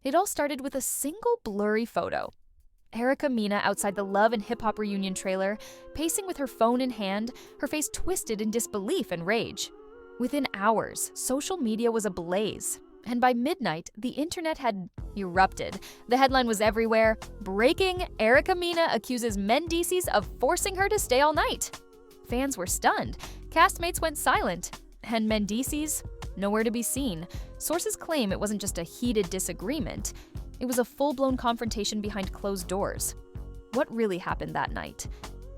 It all started with a single blurry photo. Erica Mena outside the Love and Hip Hop reunion trailer, pacing with her phone in hand, her face twisted in disbelief and rage. Within hours, social media was ablaze, and by midnight, the internet had erupted. The headline was everywhere: "Breaking, Erica Mena accuses Mendeecees of forcing her to stay all night." Fans were stunned, castmates went silent, and Mendeecees, nowhere to be seen. Sources claim it wasn't just a heated disagreement, it was a full-blown confrontation behind closed doors. What really happened that night?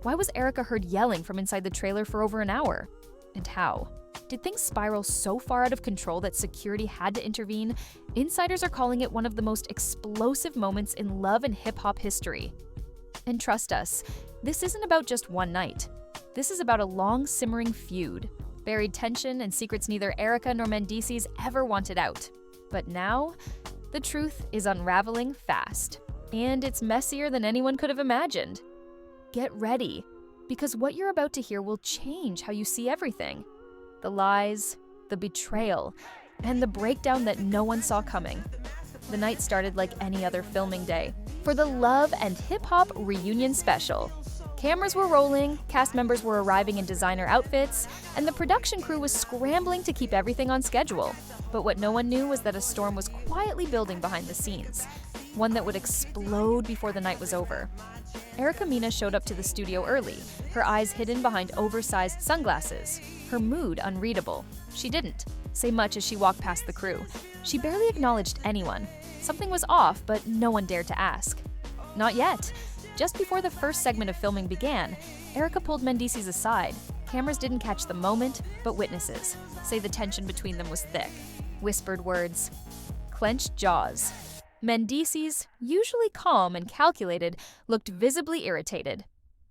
Why was Erica heard yelling from inside the trailer for over an hour? And how? Did things spiral so far out of control that security had to intervene? Insiders are calling it one of the most explosive moments in love and hip-hop history. And trust us, this isn't about just one night. This is about a long, simmering feud, buried tension and secrets neither Erica nor Mendeecees ever wanted out. But now, the truth is unraveling fast, and it's messier than anyone could have imagined. Get ready, because what you're about to hear will change how you see everything. The lies, the betrayal, and the breakdown that no one saw coming. The night started like any other filming day for the Love and Hip Hop reunion special. Cameras were rolling, cast members were arriving in designer outfits, and the production crew was scrambling to keep everything on schedule. But what no one knew was that a storm was quietly building behind the scenes, one that would explode before the night was over. Erica Mena showed up to the studio early, her eyes hidden behind oversized sunglasses, her mood unreadable. She didn't say much as she walked past the crew. She barely acknowledged anyone. Something was off, but no one dared to ask. Not yet. Just before the first segment of filming began, Erica pulled Mendeecees aside. Cameras didn't catch the moment, but witnesses say the tension between them was thick. Whispered words, clenched jaws. Mendeecees, usually calm and calculated, looked visibly irritated.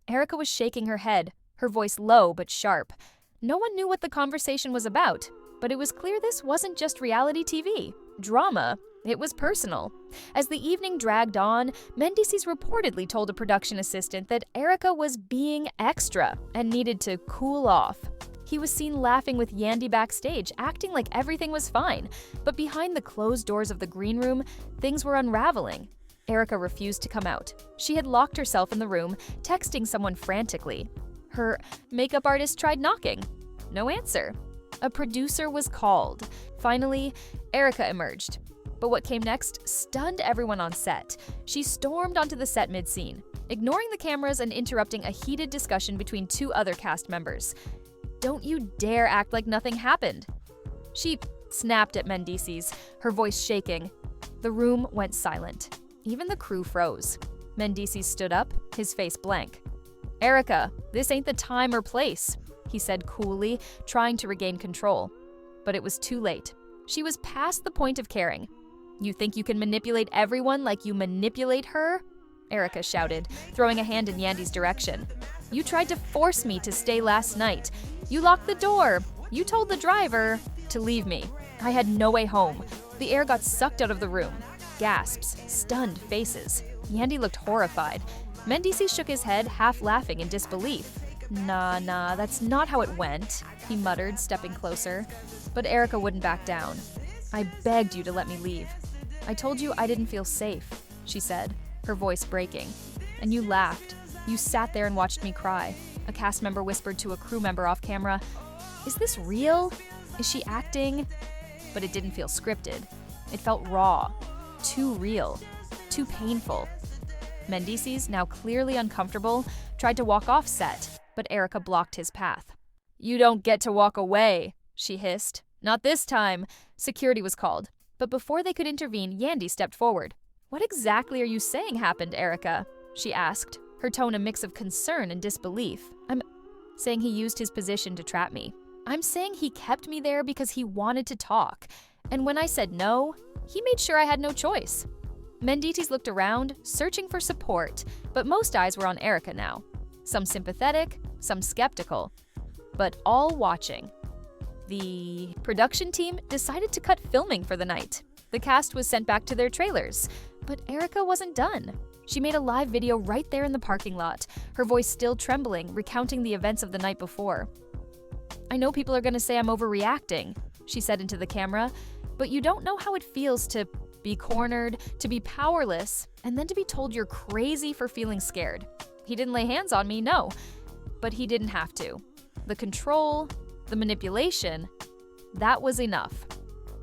Erica was shaking her head, her voice low but sharp. No one knew what the conversation was about, but it was clear this wasn't just reality TV. Drama. It was personal. As the evening dragged on, Mendeecees reportedly told a production assistant that Erica was being extra and needed to cool off. He was seen laughing with Yandy backstage, acting like everything was fine. But behind the closed doors of the green room, things were unraveling. Erica refused to come out. She had locked herself in the room, texting someone frantically. Her makeup artist tried knocking. No answer. A producer was called. Finally, Erica emerged. But what came next stunned everyone on set. She stormed onto the set mid-scene, ignoring the cameras and interrupting a heated discussion between two other cast members. "Don't you dare act like nothing happened." She snapped at Mendeecees, her voice shaking. The room went silent. Even the crew froze. Mendeecees stood up, his face blank. "Erica, this ain't the time or place," he said coolly, trying to regain control. But it was too late. She was past the point of caring. "You think you can manipulate everyone like you manipulate her?" Erica shouted, throwing a hand in Yandy's direction. "You tried to force me to stay last night. You locked the door. You told the driver to leave me. I had no way home." The air got sucked out of the room. Gasps, stunned faces. Yandy looked horrified. Mendeecees shook his head, half laughing in disbelief. Nah, that's not how it went," he muttered, stepping closer. But Erica wouldn't back down. "I begged you to let me leave. I told you I didn't feel safe," she said, her voice breaking. "And you laughed. You sat there and watched me cry." A cast member whispered to a crew member off camera, "Is this real? Is she acting?" But it didn't feel scripted. It felt raw, too real, too painful. Mendeecees, now clearly uncomfortable, tried to walk off set, but Erica blocked his path. "You don't get to walk away," she hissed. "Not this time." Security was called, but before they could intervene, Yandy stepped forward. "What exactly are you saying happened, Erica?" she asked, her tone a mix of concern and disbelief. "I'm saying he used his position to trap me. I'm saying he kept me there because he wanted to talk. And when I said no, he made sure I had no choice." Mendeecees looked around, searching for support, but most eyes were on Erica now. Some sympathetic, some skeptical, but all watching. The production team decided to cut filming for the night. The cast was sent back to their trailers, but Erica wasn't done. She made a live video right there in the parking lot, her voice still trembling, recounting the events of the night before. "I know people are going to say I'm overreacting," she said into the camera, "but you don't know how it feels to be cornered, to be powerless, and then to be told you're crazy for feeling scared. He didn't lay hands on me, no, but he didn't have to. The control, the manipulation, that was enough.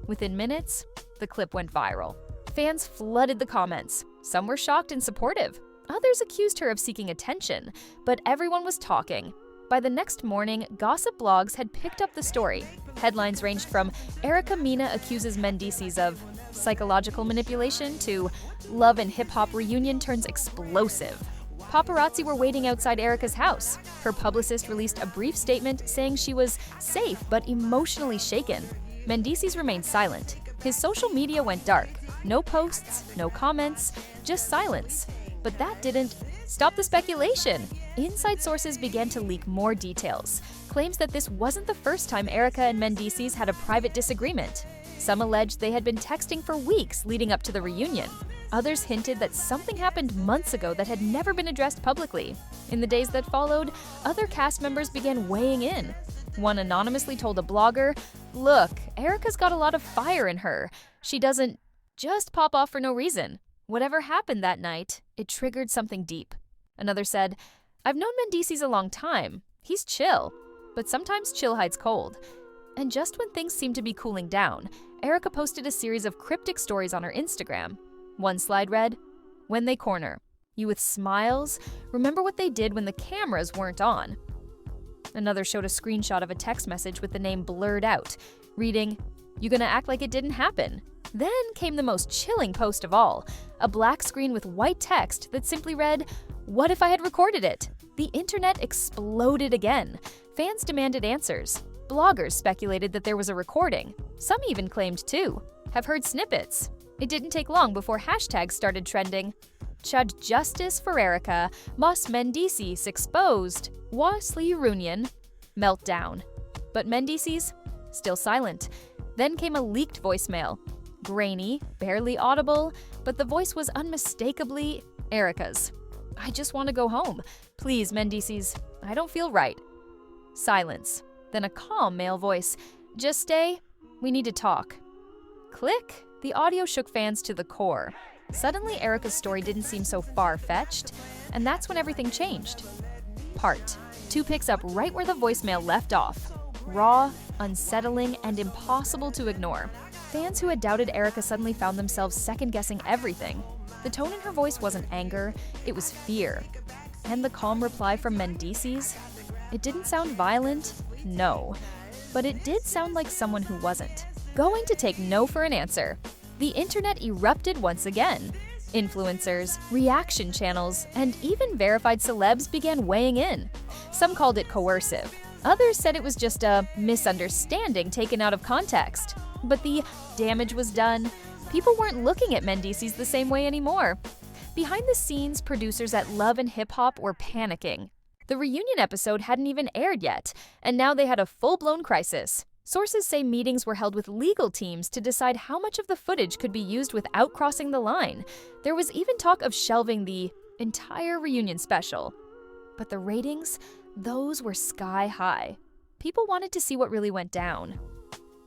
Within minutes, the clip went viral. Fans flooded the comments. Some were shocked and supportive. Others accused her of seeking attention, but everyone was talking. By the next morning, gossip blogs had picked up the story. Headlines ranged from Mena Accuses Mendeecees of psychological manipulation to Love and Hip Hop reunion turns explosive. Paparazzi were waiting outside Erica's house. Her publicist released a brief statement saying she was safe but emotionally shaken. Mendeecees remained silent. His social media went dark. No posts, no comments, just silence. But that didn't stop the speculation. Inside sources began to leak more details. Claims that this wasn't the first time Erica and Mendeecees had a private disagreement. Some alleged they had been texting for weeks leading up to the reunion. Others hinted that something happened months ago that had never been addressed publicly. In the days that followed, other cast members began weighing in. One anonymously told a blogger, "Look, Erica's got a lot of fire in her. She doesn't just pop off for no reason. Whatever happened that night, it triggered something deep." Another said, "I've known Mendeecees a long time. He's chill, but sometimes chill hides cold." And just when things seemed to be cooling down, Erica posted a series of cryptic stories on her Instagram. One slide read, "When they corner, you with smiles, remember what they did when the cameras weren't on." Another showed a screenshot of a text message with the name blurred out, reading, "You gonna act like it didn't happen?" Then came the most chilling post of all, a black screen with white text that simply read, "What if I had recorded it?" The internet exploded again. Fans demanded answers. Bloggers speculated that there was a recording. Some even claimed two. Have heard snippets. It didn't take long before hashtags started trending. Chud justice for Erica, Mas Mendeecees exposed, Wasli Reunion, meltdown. But Mendeecees, still silent. Then came a leaked voicemail. Grainy, barely audible, but the voice was unmistakably Erica's. "I just want to go home. Please, Mendeecees, I don't feel right." Silence. Then a calm male voice. "Just stay. We need to talk." Click. The audio shook fans to the core. Suddenly, Erica's story didn't seem so far-fetched, and that's when everything changed. Part 2 picks up right where the voicemail left off. Raw, unsettling, and impossible to ignore. Fans who had doubted Erica suddenly found themselves second-guessing everything. The tone in her voice wasn't anger, it was fear. And the calm reply from Mendeecees? It didn't sound violent, no. But it did sound like someone who wasn't going to take no for an answer. The internet erupted once again. Influencers, reaction channels, and even verified celebs began weighing in. Some called it coercive. Others said it was just a misunderstanding taken out of context. But the damage was done. People weren't looking at Mendeecees the same way anymore. Behind the scenes, producers at Love and Hip Hop were panicking. The reunion episode hadn't even aired yet, and now they had a full-blown crisis. Sources say meetings were held with legal teams to decide how much of the footage could be used without crossing the line. There was even talk of shelving the entire reunion special. But the ratings, those were sky high. People wanted to see what really went down.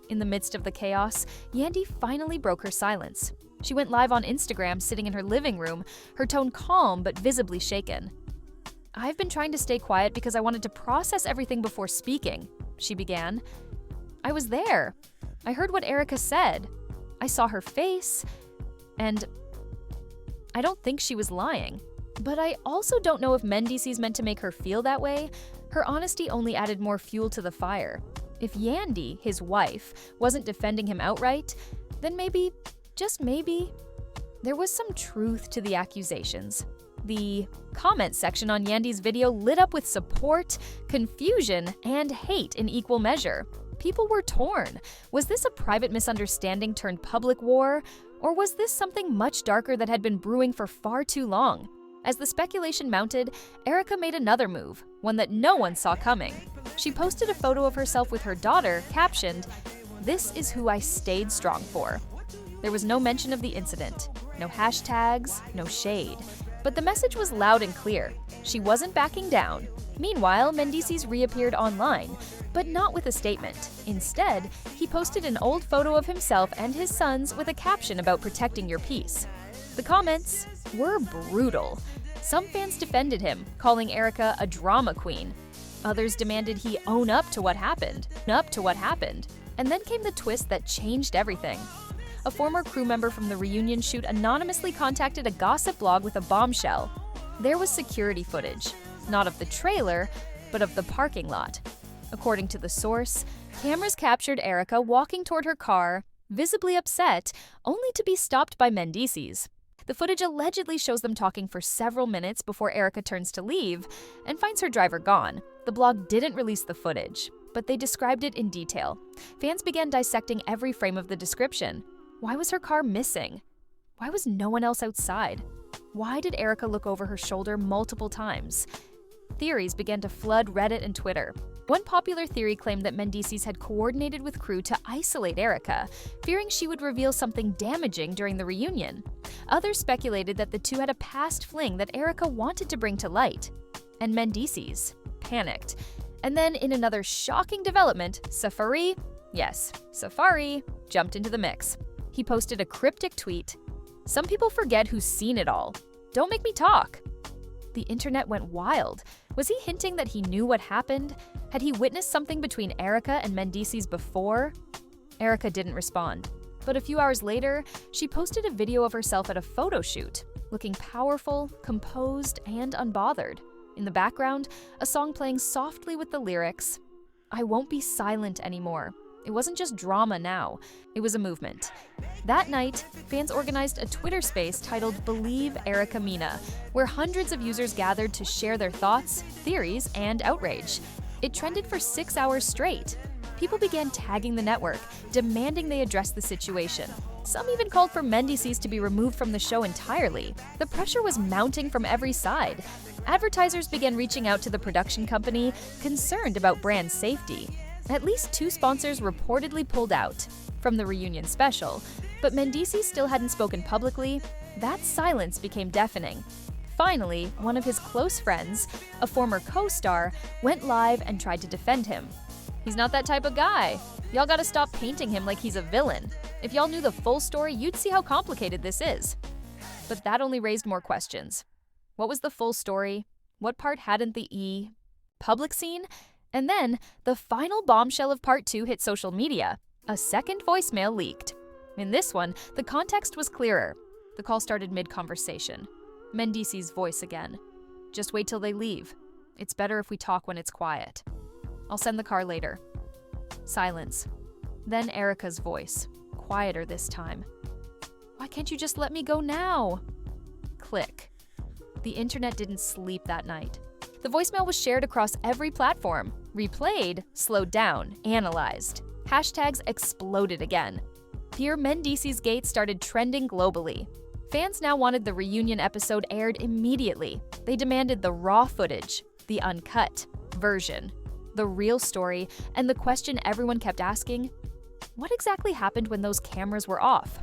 In the midst of the chaos, Yandy finally broke her silence. She went live on Instagram sitting in her living room, her tone calm but visibly shaken. "I've been trying to stay quiet because I wanted to process everything before speaking," she began. "I was there. I heard what Erica said. I saw her face. And I don't think she was lying. But I also don't know if Mendeecees meant to make her feel that way. Her honesty only added more fuel to the fire. If Yandy, his wife, wasn't defending him outright, then maybe, just maybe, there was some truth to the accusations." The comment section on Yandy's video lit up with support, confusion, and hate in equal measure. People were torn. Was this a private misunderstanding turned public war? Or was this something much darker that had been brewing for far too long? As the speculation mounted, Erica made another move, one that no one saw coming. She posted a photo of herself with her daughter, captioned, "This is who I stayed strong for." There was no mention of the incident, no hashtags, no shade. But the message was loud and clear. She wasn't backing down. Meanwhile, Mendeecees reappeared online, but not with a statement. Instead, he posted an old photo of himself and his sons with a caption about protecting your peace. The comments were brutal. Some fans defended him, calling Erica a drama queen. Others demanded he own up to what happened. And then came the twist that changed everything. A former crew member from the reunion shoot anonymously contacted a gossip blog with a bombshell. There was security footage, not of the trailer, but of the parking lot. According to the source, cameras captured Erica walking toward her car, visibly upset, only to be stopped by Mendeecees. The footage allegedly shows them talking for several minutes before Erica turns to leave and finds her driver gone. The blog didn't release the footage, but they described it in detail. Fans began dissecting every frame of the description. Why was her car missing? Why was no one else outside? Why did Erica look over her shoulder multiple times? Theories began to flood Reddit and Twitter. One popular theory claimed that Mendeecees had coordinated with crew to isolate Erica, fearing she would reveal something damaging during the reunion. Others speculated that the two had a past fling that Erica wanted to bring to light. And Mendeecees panicked. And then, in another shocking development, Safari jumped into the mix. He posted a cryptic tweet. "Some people forget who's seen it all. Don't make me talk." The internet went wild. Was he hinting that he knew what happened? Had he witnessed something between Erica and Mendeecees before? Erica didn't respond. But a few hours later, she posted a video of herself at a photo shoot, looking powerful, composed, and unbothered. In the background, a song playing softly with the lyrics, "I won't be silent anymore." It wasn't just drama now, it was a movement. That night, fans organized a Twitter space titled Believe Erica Mena, where hundreds of users gathered to share their thoughts, theories, and outrage. It trended for 6 hours straight. People began tagging the network, demanding they address the situation. Some even called for Mendeecees to be removed from the show entirely. The pressure was mounting from every side. Advertisers began reaching out to the production company, concerned about brand safety. At least 2 sponsors reportedly pulled out from the reunion special, but Mendeecees still hadn't spoken publicly. That silence became deafening. Finally, one of his close friends, a former co-star, went live and tried to defend him. "He's not that type of guy. Y'all gotta stop painting him like he's a villain. If y'all knew the full story, you'd see how complicated this is." But that only raised more questions. What was the full story? What part hadn't the public seen? And then, the final bombshell of part 2 hit social media. A second voicemail leaked. In this one, the context was clearer. The call started mid-conversation. Mendeecees' voice again. "Just wait till they leave. It's better if we talk when it's quiet. I'll send the car later." Silence. Then Erica's voice, quieter this time. "Why can't you just let me go now?" Click. The internet didn't sleep that night. The voicemail was shared across every platform, replayed, slowed down, analyzed. Hashtags exploded again. Dear Mendeecees Gate started trending globally. Fans now wanted the reunion episode aired immediately. They demanded the raw footage, the uncut version, the real story, and the question everyone kept asking, what exactly happened when those cameras were off?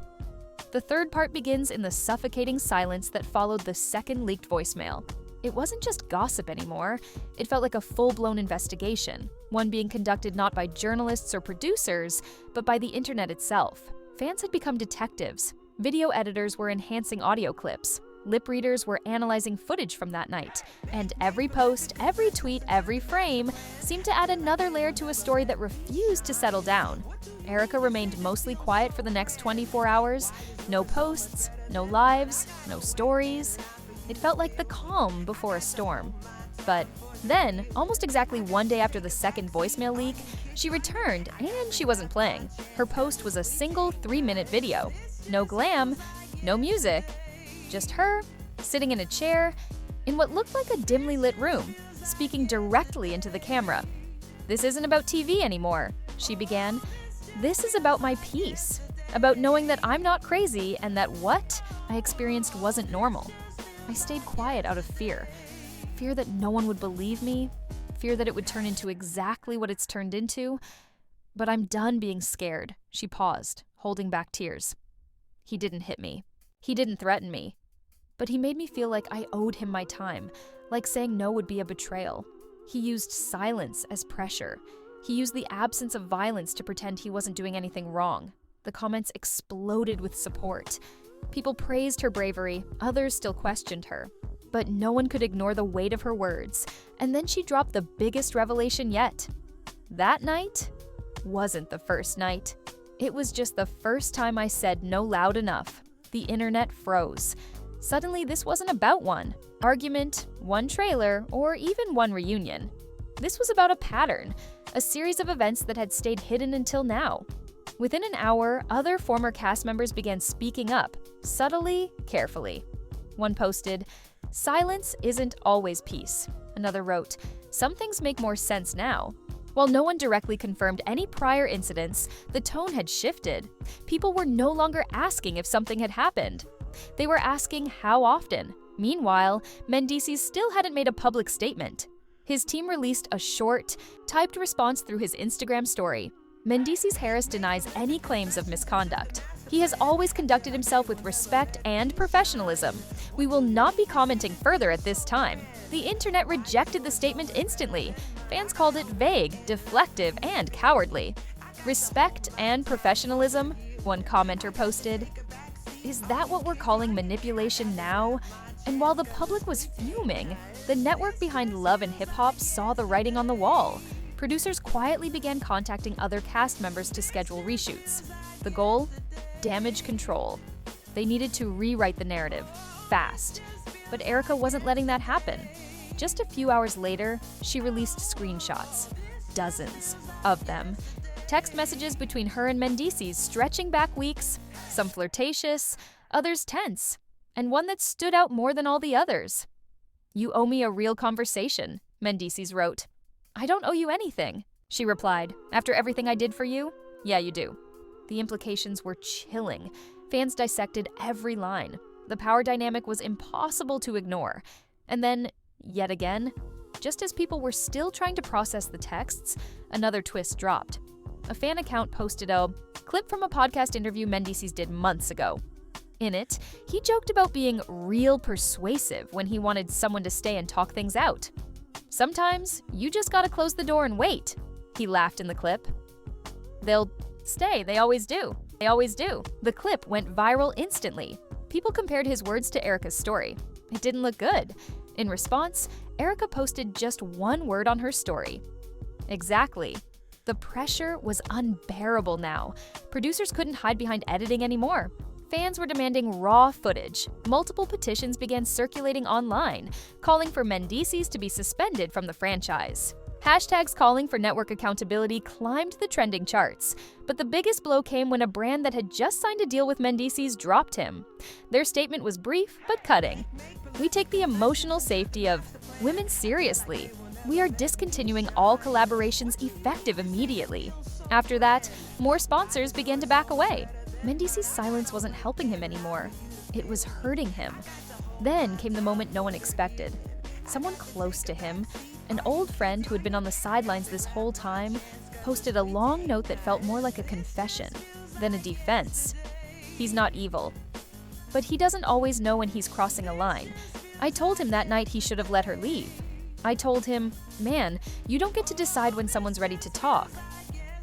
The third part begins in the suffocating silence that followed the second leaked voicemail. It wasn't just gossip anymore. It felt like a full-blown investigation, one being conducted not by journalists or producers, but by the internet itself. Fans had become detectives. Video editors were enhancing audio clips. Lip readers were analyzing footage from that night. And every post, every tweet, every frame seemed to add another layer to a story that refused to settle down. Erica remained mostly quiet for the next 24 hours. No posts, no lives, no stories. It felt like the calm before a storm. But then, almost exactly one day after the second voicemail leak, she returned and she wasn't playing. Her post was a single 3-minute video. No glam, no music, just her sitting in a chair in what looked like a dimly lit room, speaking directly into the camera. "This isn't about TV anymore," she began. "This is about my peace, about knowing that I'm not crazy and that what I experienced wasn't normal." I stayed quiet out of fear. Fear that no one would believe me, fear that it would turn into exactly what it's turned into. "But I'm done being scared," she paused, holding back tears. "He didn't hit me. He didn't threaten me. But he made me feel like I owed him my time, like saying no would be a betrayal. He used silence as pressure. He used the absence of violence to pretend he wasn't doing anything wrong. The comments exploded with support. People praised her bravery, others still questioned her. But no one could ignore the weight of her words, and then she dropped the biggest revelation yet. That night wasn't the first night. It was just the first time I said no loud enough. The internet froze. Suddenly, this wasn't about one argument, one trailer, or even one reunion. This was about a pattern, a series of events that had stayed hidden until now. Within an hour, other former cast members began speaking up, subtly, carefully. One posted, "Silence isn't always peace." Another wrote, "Some things make more sense now." While no one directly confirmed any prior incidents, the tone had shifted. People were no longer asking if something had happened. They were asking how often. Meanwhile, Mendeecees still hadn't made a public statement. His team released a short, typed response through his Instagram story. Mendeecees Harris denies any claims of misconduct. He has always conducted himself with respect and professionalism. We will not be commenting further at this time. The internet rejected the statement instantly. Fans called it vague, deflective, and cowardly. Respect and professionalism, one commenter posted. Is that what we're calling manipulation now? And while the public was fuming, the network behind Love and Hip Hop saw the writing on the wall. Producers quietly began contacting other cast members to schedule reshoots. The goal? Damage control. They needed to rewrite the narrative, fast. But Erica wasn't letting that happen. Just a few hours later, she released screenshots. Dozens of them. Text messages between her and Mendeecees stretching back weeks, some flirtatious, others tense, and one that stood out more than all the others. "You owe me a real conversation," Mendeecees wrote. "I don't owe you anything," she replied. "After everything I did for you? Yeah, you do." The implications were chilling. Fans dissected every line. The power dynamic was impossible to ignore. And then, yet again, just as people were still trying to process the texts, another twist dropped. A fan account posted a clip from a podcast interview Mendeecees did months ago. In it, he joked about being real persuasive when he wanted someone to stay and talk things out. "Sometimes, you just gotta close the door and wait," he laughed in the clip. "They'll stay, they always do. They always do." The clip went viral instantly. People compared his words to Erica's story. It didn't look good. In response, Erica posted just one word on her story. Exactly. The pressure was unbearable now. Producers couldn't hide behind editing anymore. Fans were demanding raw footage. Multiple petitions began circulating online, calling for Mendeecees to be suspended from the franchise. Hashtags calling for network accountability climbed the trending charts. But the biggest blow came when a brand that had just signed a deal with Mendeecees dropped him. Their statement was brief but cutting. "We take the emotional safety of women seriously. We are discontinuing all collaborations effective immediately." After that, more sponsors began to back away. Mendeecees' silence wasn't helping him anymore. It was hurting him. Then came the moment no one expected. Someone close to him, an old friend who had been on the sidelines this whole time, posted a long note that felt more like a confession than a defense. "He's not evil, but he doesn't always know when he's crossing a line. I told him that night he should have let her leave. I told him, man, you don't get to decide when someone's ready to talk."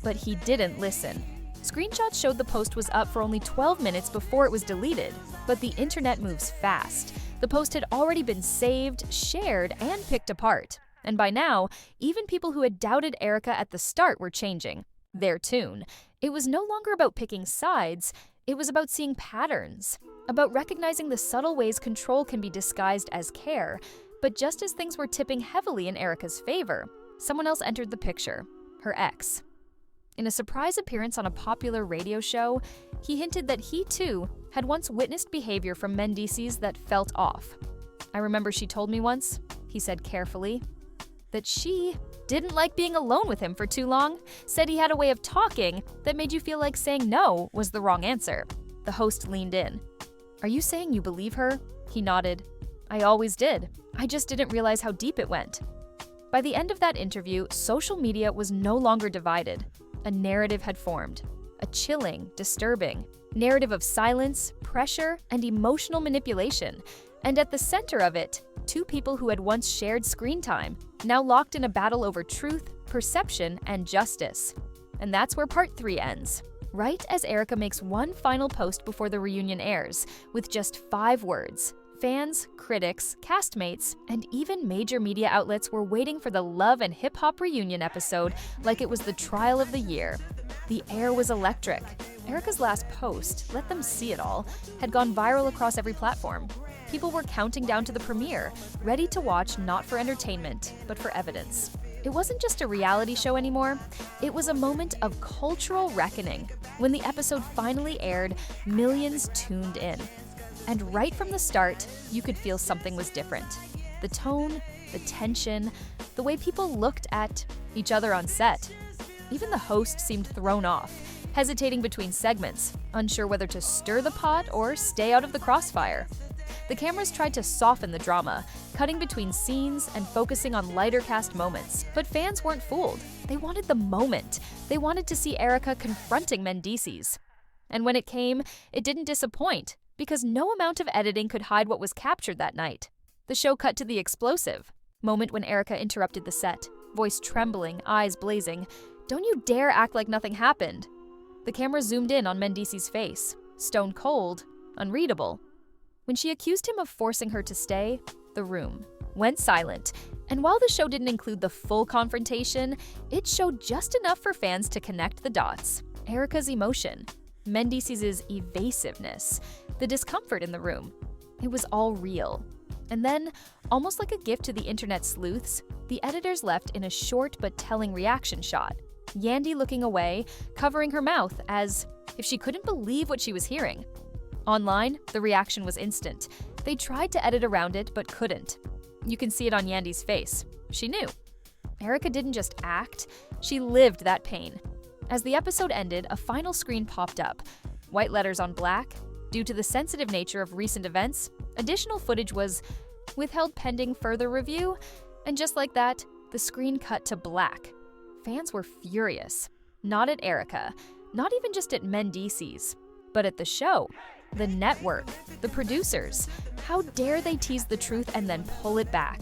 But he didn't listen. Screenshots showed the post was up for only 12 minutes before it was deleted. But the internet moves fast. The post had already been saved, shared, and picked apart. And by now, even people who had doubted Erica at the start were changing their tune. It was no longer about picking sides. It was about seeing patterns, about recognizing the subtle ways control can be disguised as care. But just as things were tipping heavily in Erica's favor, someone else entered the picture, her ex. In a surprise appearance on a popular radio show, he hinted that he too had once witnessed behavior from Mendeecees that felt off. "I remember she told me once," he said carefully, "that she didn't like being alone with him for too long, said he had a way of talking that made you feel like saying no was the wrong answer." The host leaned in. "Are you saying you believe her?" He nodded. "I always did. I just didn't realize how deep it went." By the end of that interview, social media was no longer divided. A narrative had formed. A chilling, disturbing narrative of silence, pressure, and emotional manipulation. And at the center of it, two people who had once shared screen time, now locked in a battle over truth, perception, and justice. And that's where part 3 ends. Right as Erica makes one final post before the reunion airs, with just 5 words, fans, critics, castmates, and even major media outlets were waiting for the Love and Hip Hop reunion episode like it was the trial of the year. The air was electric. Erica's last post, "Let them see it all," had gone viral across every platform. People were counting down to the premiere, ready to watch not for entertainment, but for evidence. It wasn't just a reality show anymore, it was a moment of cultural reckoning. When the episode finally aired, millions tuned in. And right from the start, you could feel something was different. The tone, the tension, the way people looked at each other on set. Even the host seemed thrown off, hesitating between segments, unsure whether to stir the pot or stay out of the crossfire. The cameras tried to soften the drama, cutting between scenes and focusing on lighter cast moments. But fans weren't fooled. They wanted the moment. They wanted to see Erica confronting Mendeecees. And when it came, it didn't disappoint, because no amount of editing could hide what was captured that night. The show cut to the explosive moment when Erica interrupted the set, voice trembling, eyes blazing. "Don't you dare act like nothing happened." The camera zoomed in on Mendeecees' face, stone cold, unreadable. When she accused him of forcing her to stay, the room went silent. And while the show didn't include the full confrontation, it showed just enough for fans to connect the dots. Erica's emotion, Mendeecees' evasiveness, the discomfort in the room. It was all real. And then, almost like a gift to the internet sleuths, the editors left in a short but telling reaction shot. Yandy looking away, covering her mouth as if she couldn't believe what she was hearing. Online, the reaction was instant. They tried to edit around it, but couldn't. You can see it on Yandy's face. She knew. Erica didn't just act, she lived that pain. As the episode ended, a final screen popped up. White letters on black. Due to the sensitive nature of recent events, additional footage was withheld pending further review, and just like that, the screen cut to black. Fans were furious. Not at Erica, not even just at Mendeecees, but at the show. The network, the producers. How dare they tease the truth and then pull it back?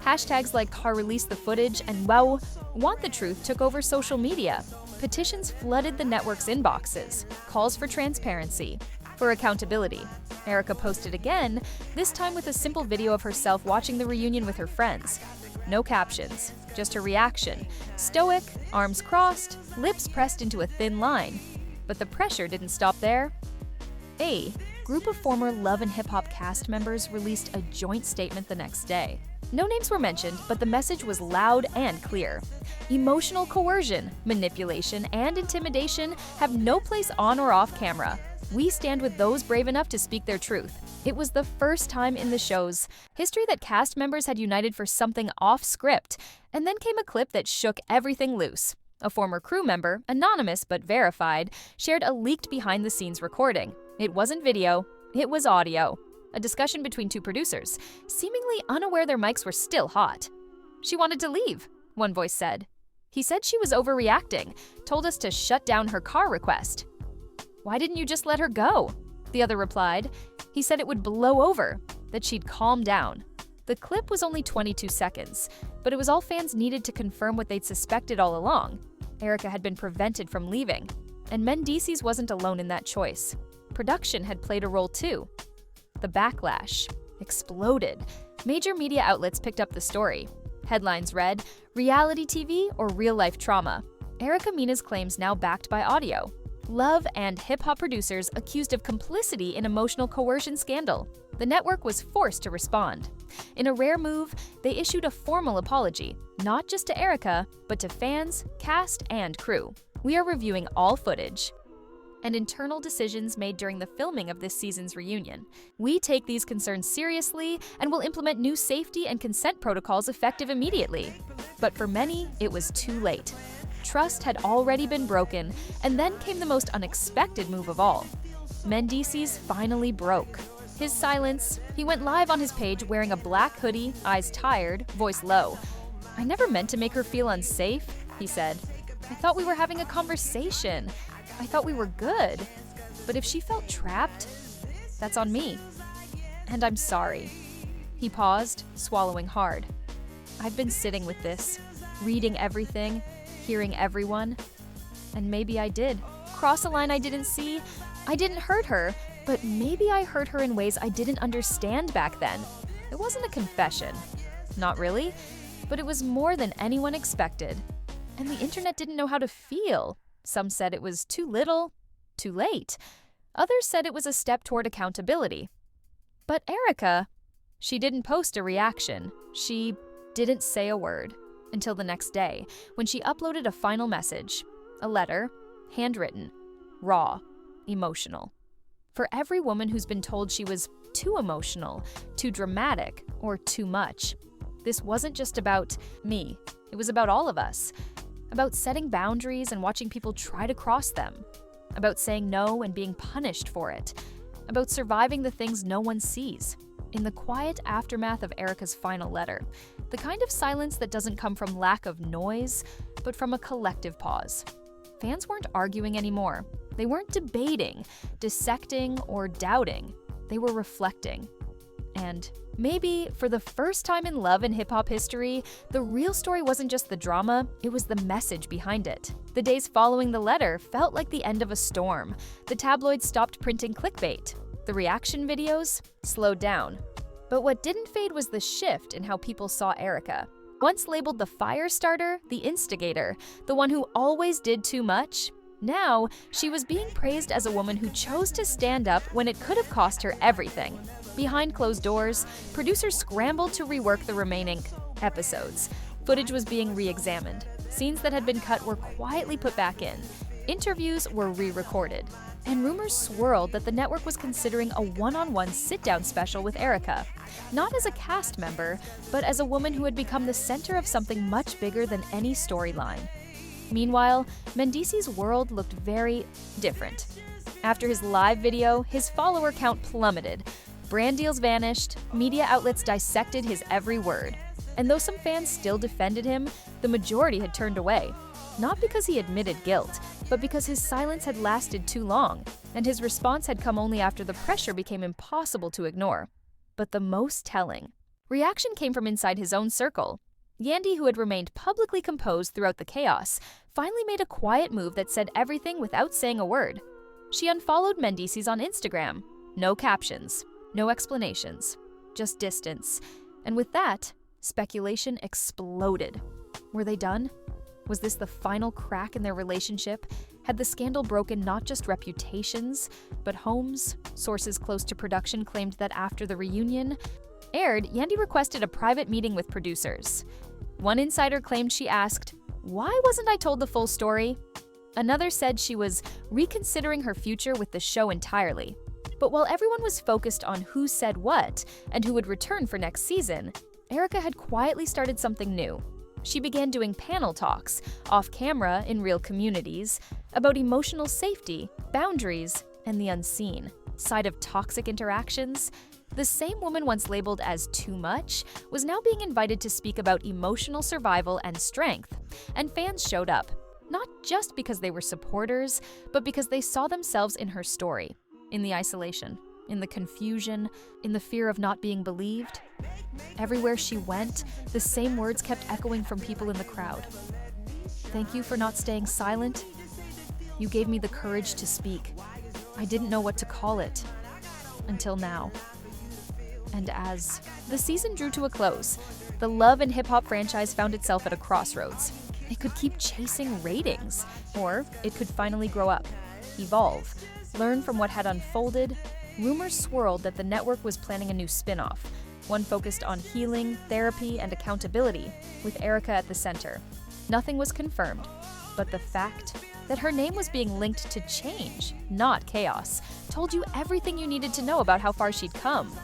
Hashtags like #release the footage and want the truth took over social media. Petitions flooded the network's inboxes. Calls for transparency, for accountability. Erica posted again, this time with a simple video of herself watching the reunion with her friends. No captions, just her reaction. Stoic, arms crossed, lips pressed into a thin line. But the pressure didn't stop there. A group of former Love and Hip Hop cast members released a joint statement the next day. No names were mentioned, but the message was loud and clear. Emotional coercion, manipulation, and intimidation have no place on or off camera. We stand with those brave enough to speak their truth. It was the first time in the show's history that cast members had united for something off script, and then came a clip that shook everything loose. A former crew member, anonymous but verified, shared a leaked behind-the-scenes recording. It wasn't video, it was audio. A discussion between two producers, seemingly unaware their mics were still hot. "She wanted to leave," one voice said. "He said she was overreacting, told us to shut down her car request." "Why didn't you just let her go?" the other replied. "He said it would blow over, that she'd calm down." The clip was only 22 seconds, but it was all fans needed to confirm what they'd suspected all along. Erica had been prevented from leaving, and Mendeecees wasn't alone in that choice. Production had played a role too. The backlash exploded. Major media outlets picked up the story. Headlines read, "Reality TV or real-life trauma?" Erica Mena's claims now backed by audio. Love and hip-hop producers accused of complicity in emotional coercion scandal. The network was forced to respond. In a rare move, they issued a formal apology, not just to Erica, but to fans, cast, and crew. We are reviewing all footage and internal decisions made during the filming of this season's reunion. We take these concerns seriously and will implement new safety and consent protocols effective immediately. But for many, it was too late. Trust had already been broken, and then came the most unexpected move of all. Mendeecees finally broke. His silence, he went live on his page wearing a black hoodie, eyes tired, voice low. "I never meant to make her feel unsafe," he said. "I thought we were having a conversation. I thought we were good. But if she felt trapped, that's on me. And I'm sorry." He paused, swallowing hard. I've been sitting with this, reading everything, hearing everyone. And maybe I did. Cross a line I didn't see. I didn't hurt her, but maybe I hurt her in ways I didn't understand back then. It wasn't a confession. Not really, but it was more than anyone expected. And the internet didn't know how to feel. Some said it was too little, too late. Others said it was a step toward accountability. But Erica, she didn't post a reaction. She didn't say a word until the next day, when she uploaded a final message, a letter, handwritten, raw, emotional. For every woman who's been told she was too emotional, too dramatic, or too much, this wasn't just about me. It was about all of us. About setting boundaries and watching people try to cross them. About saying no and being punished for it. About surviving the things no one sees. In the quiet aftermath of Erica's final letter, the kind of silence that doesn't come from lack of noise, but from a collective pause. Fans weren't arguing anymore. They weren't debating, dissecting, or doubting. They were reflecting. And maybe, for the first time in love and hip-hop history, the real story wasn't just the drama, it was the message behind it. The days following the letter felt like the end of a storm. The tabloids stopped printing clickbait. The reaction videos slowed down. But what didn't fade was the shift in how people saw Erica. Once labeled the fire starter, the instigator, the one who always did too much, now she was being praised as a woman who chose to stand up when it could have cost her everything. Behind closed doors, producers scrambled to rework the remaining episodes. Footage was being re-examined. Scenes that had been cut were quietly put back in. Interviews were re-recorded. And rumors swirled that the network was considering a one-on-one sit-down special with Erica, not as a cast member, but as a woman who had become the center of something much bigger than any storyline. Meanwhile, Mendeecees' world looked very different. After his live video, his follower count plummeted. Brand deals vanished, media outlets dissected his every word. And though some fans still defended him, the majority had turned away. Not because he admitted guilt, but because his silence had lasted too long, and his response had come only after the pressure became impossible to ignore. But the most telling reaction came from inside his own circle. Yandy, who had remained publicly composed throughout the chaos, finally made a quiet move that said everything without saying a word. She unfollowed Mendeecees on Instagram. No captions, no explanations, just distance. And with that, speculation exploded. Were they done? Was this the final crack in their relationship? Had the scandal broken not just reputations, but homes? Sources close to production claimed that after the reunion aired, Yandy requested a private meeting with producers. One insider claimed she asked, "Why wasn't I told the full story?" Another said she was reconsidering her future with the show entirely. But while everyone was focused on who said what and who would return for next season, Erica had quietly started something new. She began doing panel talks, off-camera in real communities, about emotional safety, boundaries, and the unseen side of toxic interactions. The same woman once labeled as too much was now being invited to speak about emotional survival and strength, and fans showed up, not just because they were supporters, but because they saw themselves in her story, in the isolation, in the confusion, in the fear of not being believed. Everywhere she went, the same words kept echoing from people in the crowd. "Thank you for not staying silent. You gave me the courage to speak. I didn't know what to call it. Until now." And as the season drew to a close, the Love and Hip Hop franchise found itself at a crossroads. It could keep chasing ratings, or it could finally grow up, evolve, learn from what had unfolded. Rumors swirled that the network was planning a new spin-off, one focused on healing, therapy, and accountability, with Erica at the center. Nothing was confirmed, but the fact that her name was being linked to change, not chaos, told you everything you needed to know about how far she'd come.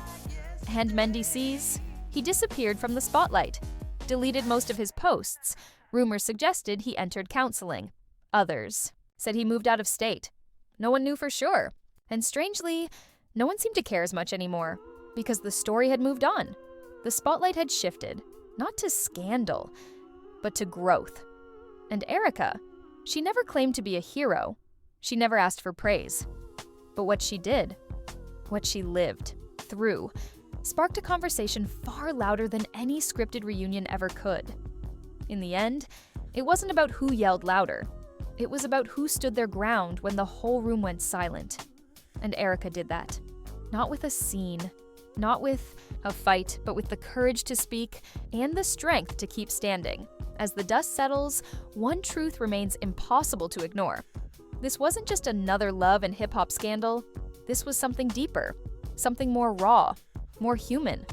And Mendeecees, he disappeared from the spotlight, deleted most of his posts. Rumors suggested he entered counseling. Others said he moved out of state. No one knew for sure. And strangely, no one seemed to care as much anymore, because the story had moved on. The spotlight had shifted, not to scandal, but to growth. And Erica, she never claimed to be a hero. She never asked for praise. But what she did, what she lived through, sparked a conversation far louder than any scripted reunion ever could. In the end, it wasn't about who yelled louder. It was about who stood their ground when the whole room went silent. And Erica did that. Not with a scene, not with a fight, but with the courage to speak and the strength to keep standing. As the dust settles, one truth remains impossible to ignore. This wasn't just another love and hip-hop scandal. This was something deeper, something more raw, more human.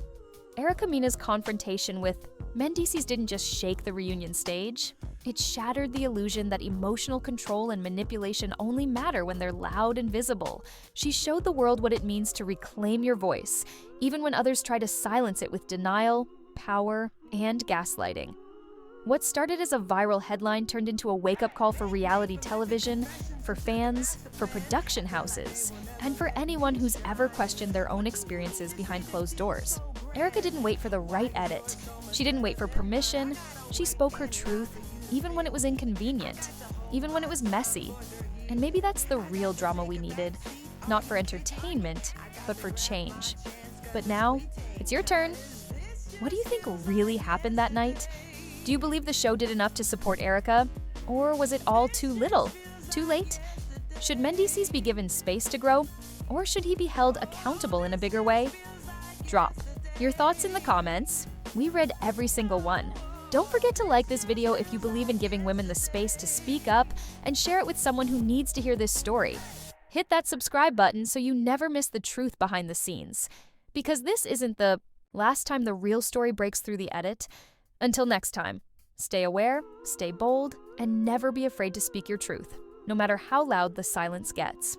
Erica Mena's confrontation with Mendeecees didn't just shake the reunion stage. It shattered the illusion that emotional control and manipulation only matter when they're loud and visible. She showed the world what it means to reclaim your voice, even when others try to silence it with denial, power, and gaslighting. What started as a viral headline turned into a wake-up call for reality television, for fans, for production houses, and for anyone who's ever questioned their own experiences behind closed doors. Erica didn't wait for the right edit. She didn't wait for permission. She spoke her truth, even when it was inconvenient, even when it was messy. And maybe that's the real drama we needed, not for entertainment, but for change. But now, it's your turn. What do you think really happened that night? Do you believe the show did enough to support Erica? Or was it all too little? Too late? Should Mendeecees be given space to grow? Or should he be held accountable in a bigger way? Drop your thoughts in the comments. We read every single one. Don't forget to like this video if you believe in giving women the space to speak up, and share it with someone who needs to hear this story. Hit that subscribe button so you never miss the truth behind the scenes. Because this isn't the last time the real story breaks through the edit. Until next time, stay aware, stay bold, and never be afraid to speak your truth, no matter how loud the silence gets.